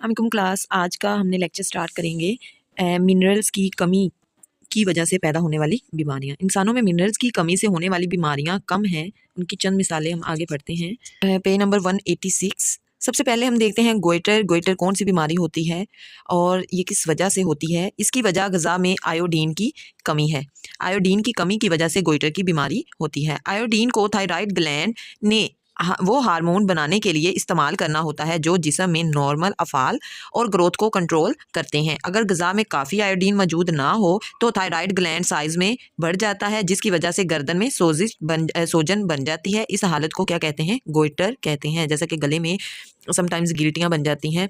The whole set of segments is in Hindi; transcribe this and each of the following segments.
वालेकुम क्लास। आज का हमने लेक्चर स्टार्ट करेंगे मिनरल्स की कमी की वजह से पैदा होने वाली बीमारियां। इंसानों में मिनरल्स की कमी से होने वाली बीमारियां कम हैं, उनकी चंद मिसालें हम आगे पढ़ते हैं। Page number 186। सबसे पहले हम देखते हैं गोइटर। गोइटर कौन सी बीमारी होती है और ये किस वजह से होती है? इसकी वजह ग़िज़ा में आयोडीन की कमी है। आयोडीन की कमी की वजह से गोइटर की बीमारी होती है। आयोडीन को थायराइड ग्लैंड ने वो हार्मोन बनाने के लिए इस्तेमाल करना होता है जो जिस्म में नॉर्मल अफ़ाल और ग्रोथ को कंट्रोल करते हैं। अगर ग़िज़ा में काफ़ी आयोडीन मौजूद ना हो तो थायराइड ग्लैंड साइज़ में बढ़ जाता है, जिसकी वजह से गर्दन में सोजन बन जाती है। इस हालत को क्या कहते हैं? गोइटर कहते हैं। जैसा कि गले में समटाइम्स गिल्टियाँ बन जाती हैं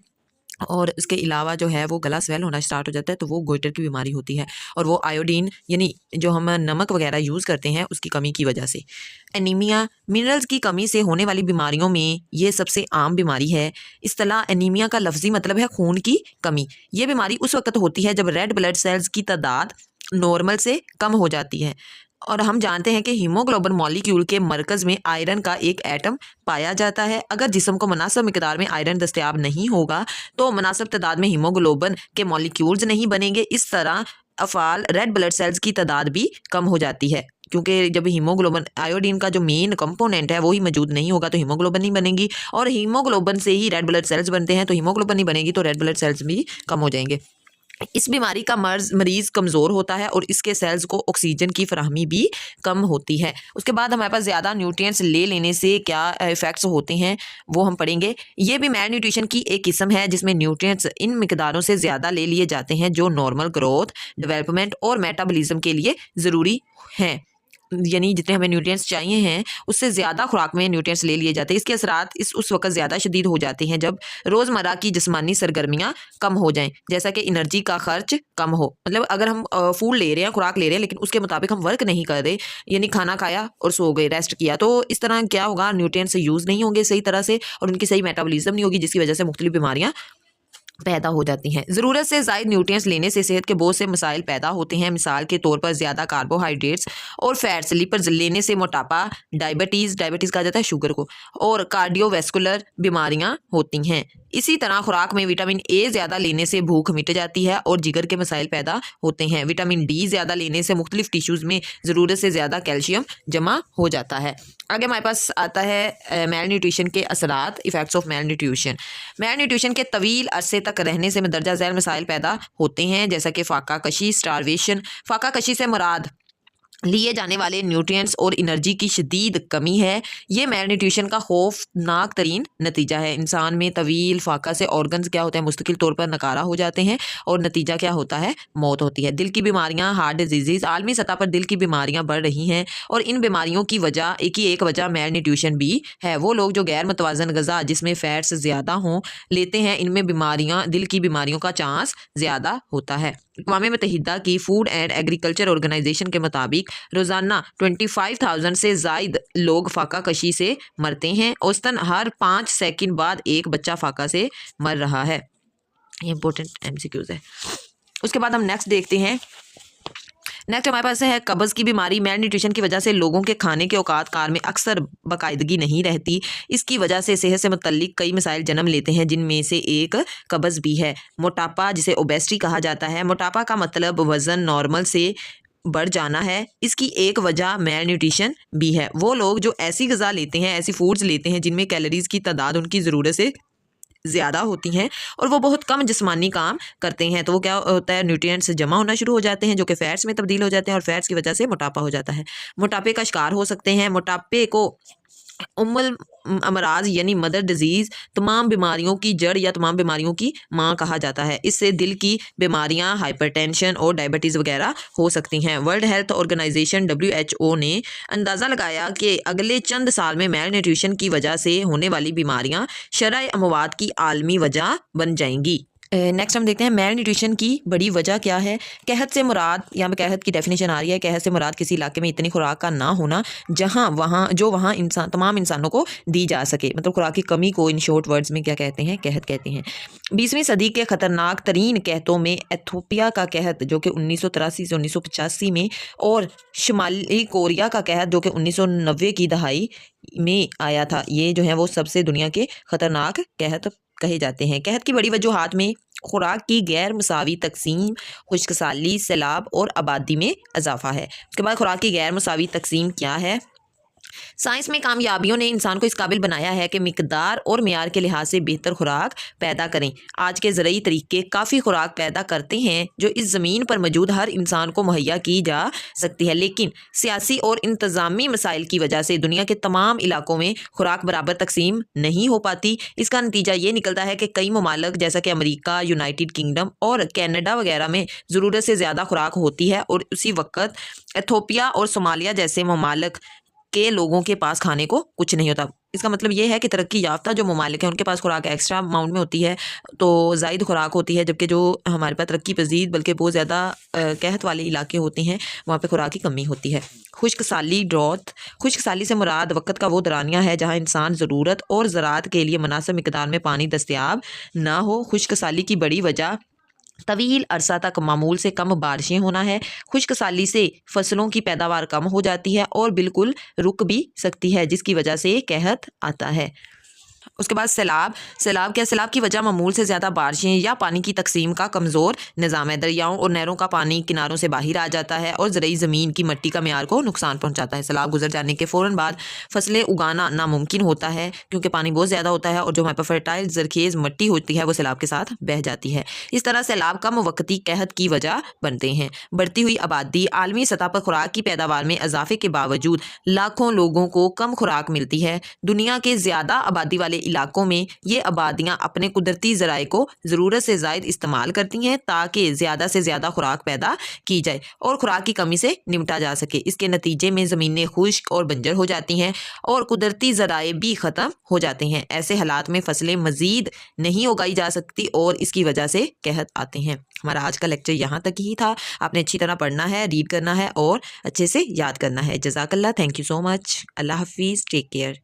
और इसके अलावा जो है वो गला स्वेल होना स्टार्ट हो जाता है, तो वो गोइटर की बीमारी होती है। और वो आयोडीन यानी जो हम नमक वगैरह यूज़ करते हैं उसकी कमी की वजह से। एनीमिया, मिनरल्स की कमी से होने वाली बीमारियों में ये सबसे आम बीमारी है। इस्तिलाह एनीमिया का लफ्ज़ी मतलब है खून की कमी। ये बीमारी उस वक्त होती है जब रेड ब्लड सेल्स की तादाद नॉर्मल से कम हो जाती है। और हम जानते हैं कि हीमोग्लोबिन मॉलिक्यूल के मरकज़ में आयरन का एक एटम पाया जाता है। अगर जिस्म को मुनासिब मिकदार में आयरन दस्तयाब नहीं होगा तो मुनासिब तादाद में हीमोग्लोबिन के मॉलिक्यूल्स नहीं बनेंगे। इस तरह अफ़ाल रेड ब्लड सेल्स की तादाद भी कम हो जाती है, क्योंकि जब हीमोग्लोबिन आयोडीन का जो मेन कंपोनेंट है वो ही मौजूद नहीं होगा तो हीमोग्लोबिन नहीं बनेगी, और हीमोग्लोबिन से ही रेड ब्लड सेल्स बनते हैं, तो हीमोग्लोबिन नहीं बनेगी तो रेड ब्लड सेल्स भी कम हो जाएंगे। इस बीमारी का मरीज़ कमज़ोर होता है और इसके सेल्स को ऑक्सीजन की फराहमी भी कम होती है। उसके बाद हमारे पास ज़्यादा न्यूट्रिएंट्स ले लेने से क्या इफ़ेक्ट्स होते हैं वो हम पढ़ेंगे। ये भी मैल न्यूट्रिशन की एक किस्म है जिसमें न्यूट्रिएंट्स इन मिकदारों से ज़्यादा ले लिए जाते हैं जो नॉर्मल ग्रोथ, डेवलपमेंट और मेटाबॉलिज्म के लिए ज़रूरी हैं। यानी जितने हमें न्यूट्रिएंट्स चाहिए हैं उससे ज़्यादा खुराक में न्यूट्रिएंट्स ले लिए जाते हैं। इसके असरात उस वक्त ज़्यादा शदीद हो जाते हैं जब रोज़मर्रा की जिस्मानी सरगर्मियाँ कम हो जाएं, जैसा कि एनर्जी का खर्च कम हो। मतलब अगर हम फूड ले रहे हैं, खुराक ले रहे हैं, लेकिन उसके मुताबिक हम वर्क नहीं कर रहे, यानी खाना खाया और सो गए, रेस्ट किया, तो इस तरह क्या होगा? न्यूट्रिएंट्स यूज़ नहीं होंगे सही तरह से और उनकी सही मेटाबॉलिज्म नहीं होगी, जिसकी वजह से मुख्तलिफ बीमारियाँ पैदा हो जाती हैं। ज़रूरत से ज़ायद न्यूट्रिएंट्स लेने से सेहत के बहुत से मसाइल पैदा होते हैं। मिसाल के तौर पर ज़्यादा कार्बोहाइड्रेट्स और फैट्स, लिपिड्स लेने से मोटापा, डायबिटीज़ कहा जाता है शुगर को, और कार्डियोवैस्कुलर बीमारियां होती हैं। इसी तरह खुराक में विटामिन ए ज़्यादा लेने से भूख मिट जाती है और जिगर के मसाइल पैदा होते हैं। विटामिन डी ज़्यादा लेने से मुख्तलिफ टिश्यूज़ में ज़रूरत से ज़्यादा कैल्शियम जमा हो जाता है। आगे हमारे पास आता है मेल न्यूट्रिशन के असरात, effects of male nutrition. Mail nutrition के तवील अरसे तक रहने से मंदरजा झैल मसाइल पैदा होते हैं, जैसा कि फाका कशी, स्टारवेशन। फाका कशी से मुराद लिए जाने वाले न्यूट्रिएंट्स और एनर्जी की शदीद कमी है। ये मेल न्यूट्रिशन का खौफनाक तरीन नतीजा है। इंसान में तवील फाका से ऑर्गन्स क्या होते हैं? मुस्तकिल तौर पर नकारा हो जाते हैं और नतीजा क्या होता है? मौत होती है। दिल की बीमारियां, हार्ट डिजीज़, आलमी सतह पर दिल की बीमारियां बढ़ रही हैं और इन बीमारियों की वजह एक वजह मेल न्यूट्रिशन भी है। वो लोग जो गैर मतवाजन ग़िज़ा जिसमें फैट्स ज़्यादा हों लेते हैं, इनमें बीमारियाँ, दिल की बीमारियों का चांस ज़्यादा होता है। अक़वाम मुत्तहिदा की फूड एंड एग्रीकल्चर ऑर्गेनाइजेशन के मुताबिक रोज़ाना 25,000 से ज़ायद लोग फाका कशी से मरते हैं। औसतन हर 5 सेकंड बाद एक बच्चा फाका से मर रहा है। ये इंपॉर्टेंट एमसीक्यूज़ है। उसके बाद हम नेक्स्ट देखते हैं। नेक्स्ट हमारे पास है कब्ज़ की बीमारी। मेल न्यूट्रिशन की वजह से लोगों के खाने के औकात कार में अक्सर बाकायदगी नहीं रहती। इसकी वजह से सेहत से मुतल्लिक कई मसाइल जन्म लेते हैं, जिनमें से एक कब्ज़ भी है। मोटापा, जिसे ओबेसिटी कहा जाता है। मोटापा का मतलब वज़न नॉर्मल से बढ़ जाना है। इसकी एक वजह मेल न्यूट्रिशन भी है। वो लोग जो ऐसी ग़िज़ा लेते हैं, ऐसी फूड्स लेते हैं जिनमें कैलोरीज़ की तादाद उनकी ज़रूरत से ज़्यादा होती हैं और वो बहुत कम जिस्मानी काम करते हैं, तो वो क्या होता है? न्यूट्रिएंट्स जमा होना शुरू हो जाते हैं जो कि फैट्स में तब्दील हो जाते हैं और फैट्स की वजह से मोटापा हो जाता है। मोटापे का शिकार हो सकते हैं। मोटापे को उम्मुल अमराज यानी मदर डिजीज़, तमाम बीमारियों की जड़ या तमाम बीमारियों की माँ कहा जाता है। इससे दिल की बीमारियाँ, हाइपरटेंशन और डायबिटीज़ वगैरह हो सकती हैं। वर्ल्ड हेल्थ ऑर्गेनाइजेशन WHO ने अंदाज़ा लगाया कि अगले चंद साल में मेल न्यूट्रिशन की वजह से होने वाली बीमारियाँ शरह अमवात की आलमी वजह बन जाएंगी। नेक्स्ट हम देखते हैं मेल न्यूट्रिशन की बड़ी वजह क्या है। कहत से मुराद, यहाँ पे कहत की डेफिनेशन आ रही है। कहत से मुराद किसी इलाके में इतनी खुराक का ना होना वहाँ तमाम इंसानों को दी जा सके, मतलब खुराक की कमी को इन शॉर्ट वर्ड्स में क्या कहते हैं? कहत कहते हैं। 20वीं सदी के ख़तरनाक तरीन कहतों में एथोपिया का कहत जो कि 1983 से 1985 में, और शुमाली कोरिया का कहत जो कि 1990 की दहाई में आया था। ये जो है वो सबसे दुनिया के ख़तरनाक कहत कहे जाते हैं। कहत की बड़ी वजूहात में खुराक की गैर मसावी तकसीम, खुश्क साली, सैलाब और आबादी में इजाफा है। उसके बाद खुराक की गैर मसावी तकसीम क्या है? साइंस में कामयाबियों ने इंसान को इस काबिल बनाया है कि मिकदार और मियार के लिहाज से बेहतर खुराक पैदा करें। आज के ज़रूरी तरीके काफ़ी खुराक पैदा करते हैं जो इस ज़मीन पर मौजूद हर इंसान को मुहैया की जा सकती है, लेकिन सियासी और इंतज़ामी मसाइल की वजह से दुनिया के तमाम इलाकों में खुराक बराबर तकसीम नहीं हो पाती। इसका नतीजा ये निकलता है कि कई ममालिक जैसा कि अमरीका, यूनाइटेड किंगडम और कनाडा वगैरह में ज़रूरत से ज़्यादा खुराक होती है और उसी वक्त एथोपिया और सोमालिया जैसे ममालिक के लोगों के पास खाने को कुछ नहीं होता। इसका मतलब ये है कि तरक्की याफ्ता जो ममालिक हैं उनके पास खुराक एक्स्ट्रा अमाउंट में होती है, तो ज़ायद खुराक होती है, जबकि जो हमारे पास तरक्की पजीद बल्कि बहुत ज़्यादा कहत वाले इलाके होते हैं वहाँ पे खुराक की कमी होती है। खुश्क साली ड्रॉथ, खुश्क साली से मुराद वक़्त का वो दरानिया है जहाँ इंसान ज़रूरत और ज़राअत के लिए मुनासिब मिकदार में पानी दस्तयाब ना हो। खुश्क साली की बड़ी वजह तवील अरसा तक मामूल से कम बारिशें होना है। खुश्क साली से फसलों की पैदावार कम हो जाती है और बिल्कुल रुक भी सकती है, जिसकी वजह से कहत आता है। उसके बाद सैलाब, सैलाब की वजह मामूल से ज़्यादा बारिशें या पानी की तकसीम का कमज़ोर निज़ाम है। दरियाओं और नहरों का पानी किनारों से बाहर आ जाता है और ज़रूरी ज़मीन की मिट्टी का मेयार को नुकसान पहुंचाता है। सैलाब गुजर जाने के फ़ौरन बाद फसलें उगाना नामुमकिन होता है क्योंकि पानी बहुत ज़्यादा होता है और जो हमारे पास फर्टाइल ज़रखेज़ मिट्टी होती है वो सैलाब के साथ बह जाती है। इस तरह सैलाब कम वक्ती कहत की वजह बनते हैं। बढ़ती हुई आबादी, आलमी सतह पर खुराक की पैदावार में इजाफे के बावजूद लाखों लोगों को कम खुराक मिलती है। दुनिया के ज़्यादा आबादी वाले इलाकों में ये आबादियां अपने कुदरती ज़राए को ज़रूरत से ज़ायद इस्तेमाल करती हैं ताकि ज़्यादा से ज़्यादा खुराक पैदा की जाए और खुराक की कमी से निपटा जा सके। इसके नतीजे में ज़मीनें खुश्क और बंजर हो जाती हैं और कुदरती ज़राए भी ख़त्म हो जाते हैं। ऐसे हालात में फसलें मज़ीद नहीं उगाई जा सकती और इसकी वजह से कहत आते हैं। हमारा आज का लेक्चर यहाँ तक ही था। आपने अच्छी तरह पढ़ना है, रीड करना है और अच्छे से याद करना है। जज़ाकल्लाह, थैंक यू सो मच। अल्लाह हाफिज़, टेक केयर।